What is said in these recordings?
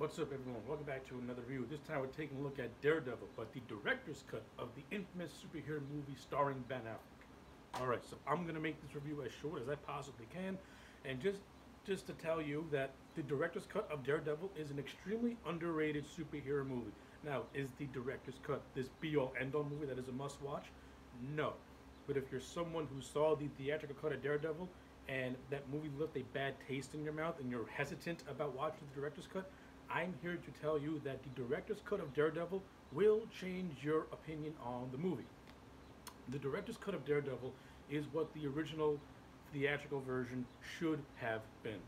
What's up, everyone? Welcome back to another review. This time we're taking a look at Daredevil, but the director's cut of the infamous superhero movie starring Ben Affleck. Alright, so I'm going to make this review as short as I possibly can, and just to tell you that the director's cut of Daredevil is an extremely underrated superhero movie. Now, is the director's cut this be-all, end-all movie that is a must-watch? No. But if you're someone who saw the theatrical cut of Daredevil, and that movie left a bad taste in your mouth, and you're hesitant about watching the director's cut, I'm here to tell you that the director's cut of Daredevil will change your opinion on the movie. The director's cut of Daredevil is what the original theatrical version should have been.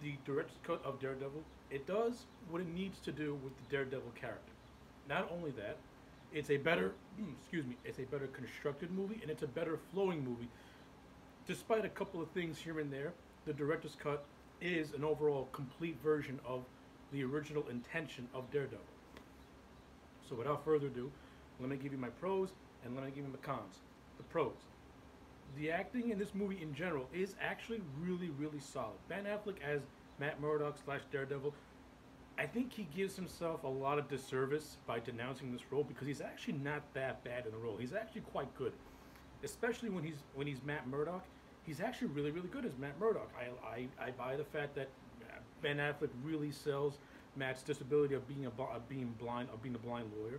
The director's cut of Daredevil, it does what it needs to do with the Daredevil character. Not only that, it's a better, it's a better constructed movie, and it's a better flowing movie. Despite a couple of things here and there, the director's cut is an overall complete version of the original intention of Daredevil. So without further ado, let me give you my pros and let me give you my cons. The pros. The acting in this movie in general is actually really, really solid. Ben Affleck as Matt Murdock / Daredevil, I think he gives himself a lot of disservice by denouncing this role because he's actually not that bad in the role. He's actually quite good, especially when he's Matt Murdock. He's actually really, really good as Matt Murdock. I buy the fact that Ben Affleck really sells Matt's disability of being a blind lawyer.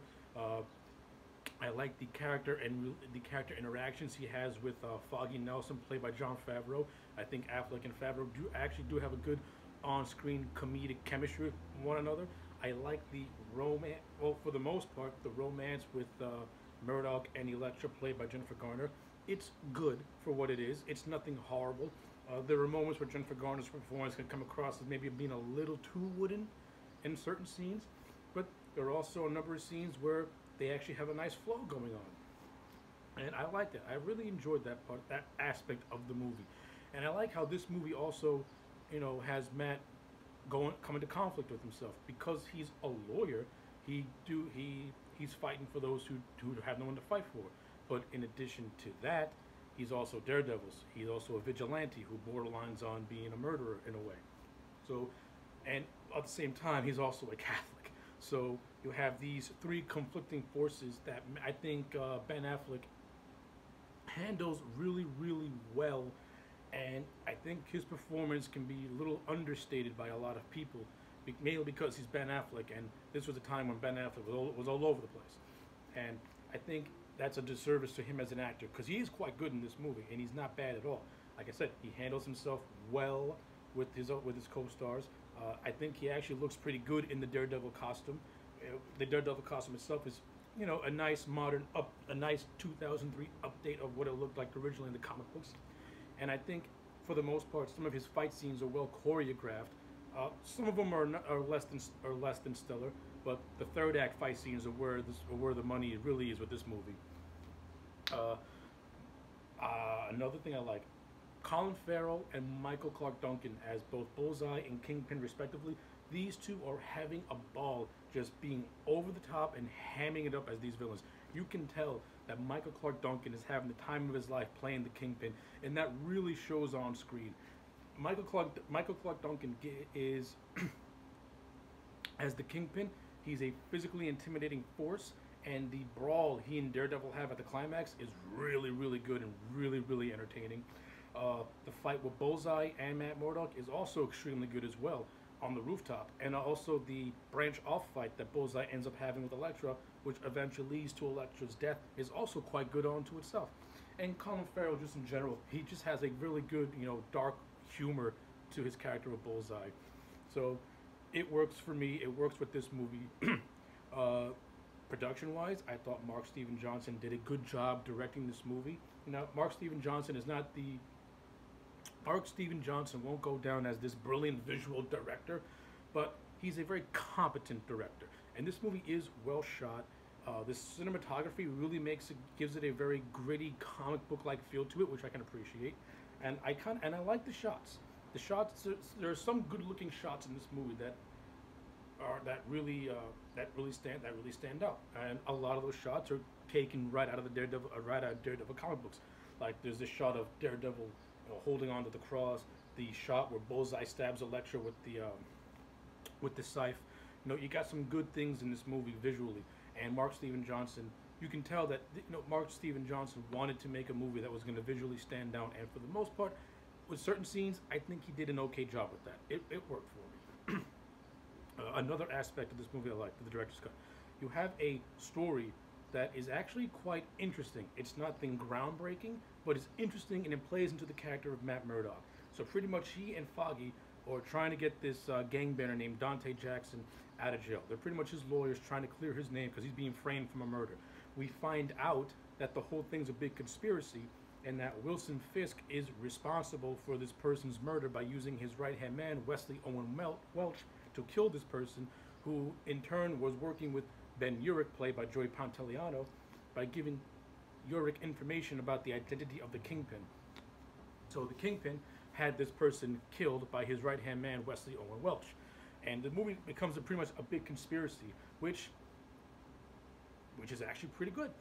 I like the character and the character interactions he has with Foggy Nelson, played by Jon Favreau. I think Affleck and Favreau do have a good on-screen comedic chemistry with one another. I like the romance, well, for the most part, the romance with Murdock and Elektra, played by Jennifer Garner. It's good for what it is. It's nothing horrible. There are moments where Jennifer Garner's performance can come across as maybe being a little too wooden in certain scenes, but there are also a number of scenes where they actually have a nice flow going on. And I like that. I really enjoyed that part, that aspect of the movie. And I like how this movie also, has Matt coming to conflict with himself. Because he's a lawyer, he's fighting for those who have no one to fight for. But in addition to that, he's also Daredevil. He's also a vigilante who borderlines on being a murderer in a way. So, and at the same time, he's also a Catholic. So you have these three conflicting forces that I think Ben Affleck handles really, really well. And I think his performance can be a little understated by a lot of people, mainly because he's Ben Affleck, and this was a time when Ben Affleck was all over the place. And I think that's a disservice to him as an actor, because he is quite good in this movie, and he's not bad at all. Like I said, he handles himself well with his co-stars. I think he actually looks pretty good in the Daredevil costume. The Daredevil costume itself is, a nice modern a nice 2003 update of what it looked like originally in the comic books. And I think, for the most part, some of his fight scenes are well choreographed. Some of them are less than stellar, but the third act fight scenes are where the money really is with this movie. Another thing I like, Colin Farrell and Michael Clark Duncan as both Bullseye and Kingpin respectively. These two are having a ball just being over the top and hamming it up as these villains. You can tell that Michael Clark Duncan is having the time of his life playing the Kingpin, and that really shows on screen. Michael Clark Duncan is, as the Kingpin, he's a physically intimidating force, and the brawl he and Daredevil have at the climax is really, really good and really, really entertaining. The fight with Bullseye and Matt Murdock is also extremely good as well on the rooftop, and also the branch off fight that Bullseye ends up having with Elektra, which eventually leads to Elektra's death, is also quite good onto itself. And Colin Farrell, just in general, he just has a really good, dark humor to his character of Bullseye. So it works for me. It works with this movie. Production-wise, I thought Mark Steven Johnson did a good job directing this movie. Mark Steven Johnson is not the... Mark Steven Johnson won't go down as this brilliant visual director, but he's a very competent director. And this movie is well shot. The cinematography really gives it a very gritty comic book-like feel to it, which I can appreciate. And I like the shots. The shots, there are some good-looking shots in this movie that really stand out. And a lot of those shots are taken right out of the Daredevil comic books. Like there's this shot of Daredevil holding onto the cross, the shot where Bullseye stabs Elektra with with the scythe. You know, you got some good things in this movie visually, and Mark Steven Johnson. You can tell that Mark Steven Johnson wanted to make a movie that was going to visually stand out, and for the most part, with certain scenes, I think he did an okay job with that. It worked for me. Another aspect of this movie I like, the director's cut. You have a story that is actually quite interesting. It's nothing groundbreaking, but it's interesting and it plays into the character of Matt Murdock. So pretty much he and Foggy are trying to get this gangbanger named Dante Jackson out of jail. They're pretty much his lawyers trying to clear his name because he's being framed from a murder. We find out that the whole thing's a big conspiracy and that Wilson Fisk is responsible for this person's murder by using his right-hand man, Wesley Owen Welch, to kill this person, who in turn was working with Ben Urich, played by Joey Pantoliano, by giving Urich information about the identity of the Kingpin. So the Kingpin had this person killed by his right-hand man, Wesley Owen Welch. And the movie becomes pretty much a big conspiracy, which is actually pretty good.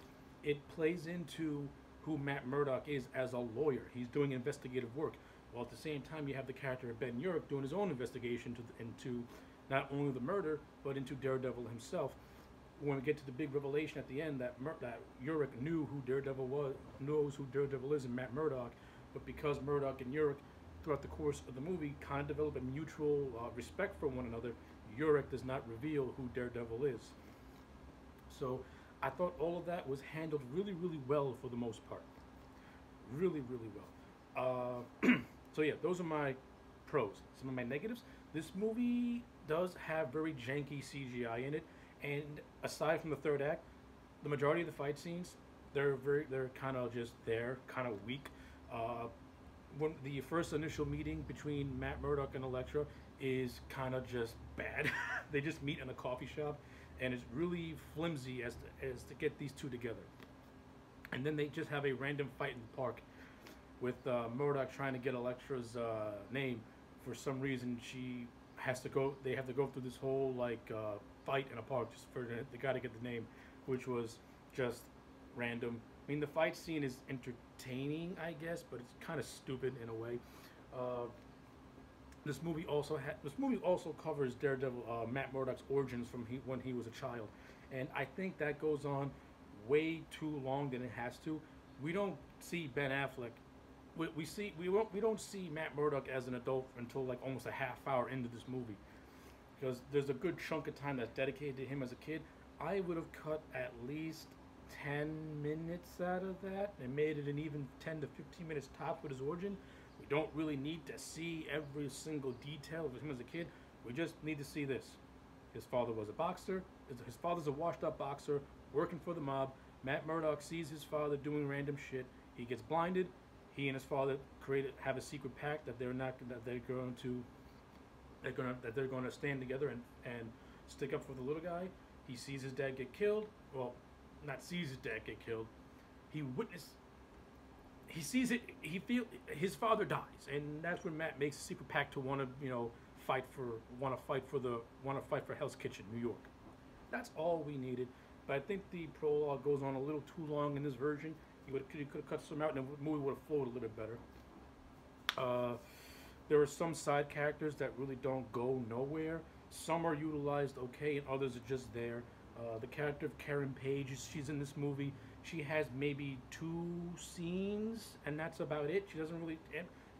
It plays into who Matt Murdock is as a lawyer. He's doing investigative work, while at the same time you have the character of Ben Urich doing his own investigation into not only the murder, but into Daredevil himself. When we get to the big revelation at the end that Urich knew who Daredevil was, knows who Daredevil is, and Matt Murdock, but because Murdock and Urich, throughout the course of the movie, kind of develop a mutual respect for one another, Urich does not reveal who Daredevil is. So I thought all of that was handled really, really well for the most part. Really, really well. So yeah, those are my pros. Some of my negatives. This movie does have very janky CGI in it, and aside from the third act, the majority of the fight scenes, they're kind of just there, kind of weak. When the first initial meeting between Matt Murdock and Elektra is kind of just bad. They just meet in a coffee shop, and it's really flimsy as to get these two together. And then they just have a random fight in the park with Murdock trying to get Elektra's name. For some reason, they have to go through this whole fight in a park just for they got to get the name, which was just random. I mean, the fight scene is entertaining, I guess, but it's kind of stupid in a way. This movie also covers Daredevil, Matt Murdock's origins from when he was a child, and I think that goes on way too long than it has to. We don't see Ben Affleck. We don't see Matt Murdock as an adult until like almost a half hour into this movie, because there's a good chunk of time that's dedicated to him as a kid. I would have cut at least 10 minutes out of that and made it an even 10 to 15 minutes top with his origin. We don't really need to see every single detail of him as a kid. We just need to see this. His father was a boxer. His father's a washed up boxer working for the mob. Matt Murdock sees his father doing random shit. He gets blinded. He and his father have a secret pact that they're going to stand together and stick up for the little guy. He sees his dad get killed. Well, not sees his dad get killed. He sees it. His father dies, and that's when Matt makes a secret pact to want to fight for Hell's Kitchen, New York. That's all we needed. But I think the prologue goes on a little too long in this version. You could have cut some out, and the movie would have flowed a little bit better. There are some side characters that really don't go nowhere. Some are utilized okay, and others are just there. The character of Karen Page, she's in this movie. She has maybe 2 scenes, and that's about it. She doesn't really,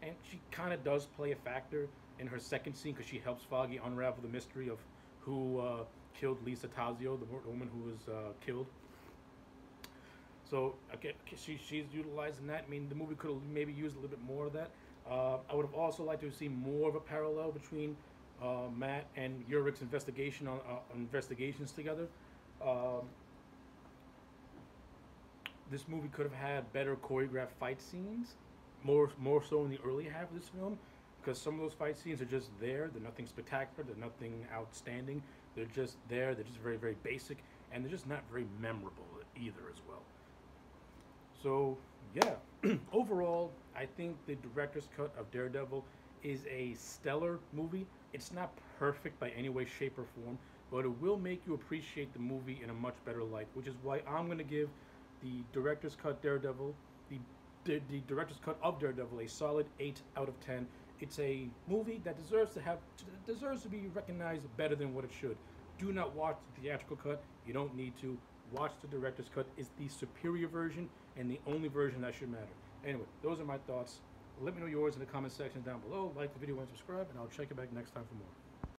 and she kind of does play a factor in her second scene because she helps Foggy unravel the mystery of who killed Lisa Tazio, the woman who was killed. So okay, she's utilizing that. I mean, the movie could have maybe used a little bit more of that. I would have also liked to have seen more of a parallel between Matt and Urich's investigation on investigations together. This movie could have had better choreographed fight scenes, more so in the early half of this film, because some of those fight scenes are just there. They're nothing spectacular. They're nothing outstanding. They're just there. They're just very, very basic, and they're just not very memorable either as well. So yeah, overall, I think the director's cut of Daredevil is a stellar movie. It's not perfect by any way, shape, or form, but it will make you appreciate the movie in a much better light, which is why I'm going to give the director's cut Daredevil, the director's cut of Daredevil, a solid 8 out of 10. It's a movie that deserves to be recognized better than what it should. Do not watch the theatrical cut. You don't need to. Watch the director's cut. It's the superior version and the only version that should matter. Anyway, those are my thoughts. Let me know yours in the comment section down below. Like the video and subscribe, and I'll check you back next time for more.